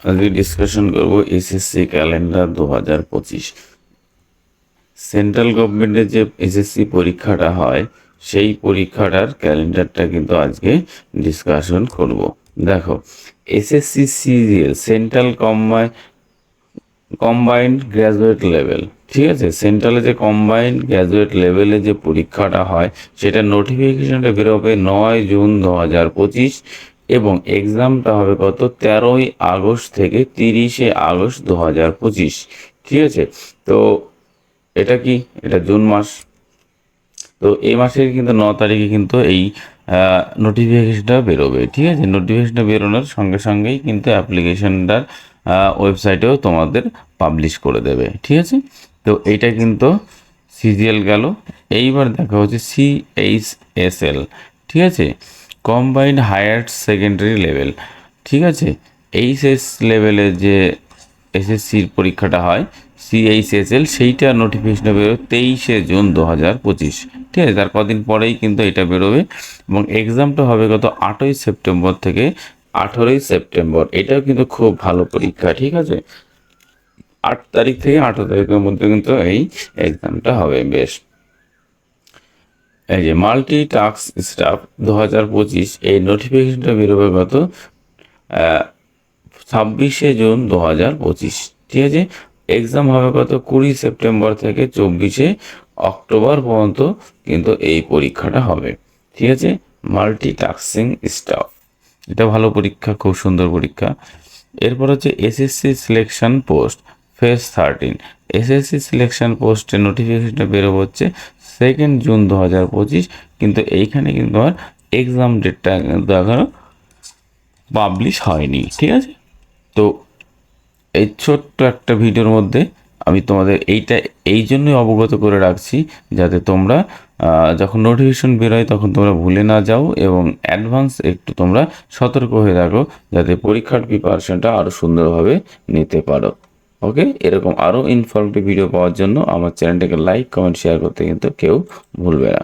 আজকে ডিসকাশন করব SSC calendar 2025। Central গভর্নমেন্টের যে এসএসসি পরীক্ষাটা হয় সেই পরীক্ষাটার ক্যালেন্ডারটা কিন্তু আজকে ডিসকাশন করব। দেখো, SSC CGL central combined graduate level, ঠিক আছে, সেন্ট্রালে যে কম্বাইন্ড গ্র্যাজুয়েট লেভেলে যে পরীক্ষাটা হয় সেটা নোটিফিকেশনটা বেরোবে 9 জুন 2025 এবং এক্সামটা হবে কত 13 আগস্ট থেকে 30 আগস্ট 2025। ঠিক আছে, তো এটা কি, এটা জুন মাস। তো এই মাসের কিন্তু 9 তারিখে কিন্তু এই নোটিফিকেশনটা বেরোবে। ঠিক আছে, নোটিফিকেশনটা বেরোনোর সঙ্গে সঙ্গেই কিন্তু অ্যাপ্লিকেশনটার ওয়েবসাইটেও তোমাদের পাবলিশ করে দেবে। ঠিক আছে, তো এইটা কিন্তু সিজিএল গেল। এইবার দেখা হচ্ছে সিএইচএসএল, ঠিক আছে, কম্বাইন্ড হায়ার সেকেন্ডারি লেভেল। ঠিক আছে, এইচএস লেভেলে যে এসএসসির পরীক্ষাটা হয় সিএইচএসএল, সেইটা নোটিফিকেশন বেরোবে 23 জুন 2025। ঠিক আছে, তার কদিন পরেই কিন্তু এটা বেরোবে এবং এক্সামটা হবে কত 8 সেপ্টেম্বর থেকে 18 সেপ্টেম্বর। এটাও কিন্তু খুব ভালো পরীক্ষা। ঠিক আছে, 8 তারিখ থেকে 18 তারিখের মধ্যে কিন্তু এই এক্সামটা হবে। বেশ, এই যে মাল্টি টাস্ক স্টাফ 2025, এই নোটিফিকেশনটা বেরোবে কত 26 জুন 2025। ঠিক আছে, এক্সাম হবে কত 20 সেপ্টেম্বর থেকে 24 অক্টোবর পর্যন্ত কিন্তু এই পরীক্ষাটা হবে। ঠিক আছে, মাল্টি টাস্কিং স্টাফ, এটা ভালো পরীক্ষা, খুব সুন্দর পরীক্ষা। এরপর হচ্ছে SSC selection post phase 13। SSC selection পোস্টের নোটিফিকেশনটা বেরোবে হচ্ছে 2 জুন 2025, কিন্তু এইখানে কিন্তু আর এক্সাম ডেটটা কিন্তু এখনও পাবলিশ হয়নি। ঠিক আছে, তো এই ছোট্ট একটা ভিডিওর মধ্যে আমি তোমাদের এইটা এই জন্যই অবগত করে রাখছি, যাতে তোমরা যখন নোটিফিকেশন বেরোয় তখন তোমরা ভুলে না যাও এবং অ্যাডভান্স একটু তোমরা সতর্ক হয়ে থাকো, যাতে পরীক্ষার প্রিপারেশনটা আরও সুন্দরভাবে নিতে পারো। ওকে, এরকম আরও ইনফরমেটিভ ভিডিও পাওয়ার জন্য আমার চ্যানেলটাকে লাইক, কমেন্ট, শেয়ার করতে কিন্তু কেউ ভুলবে না।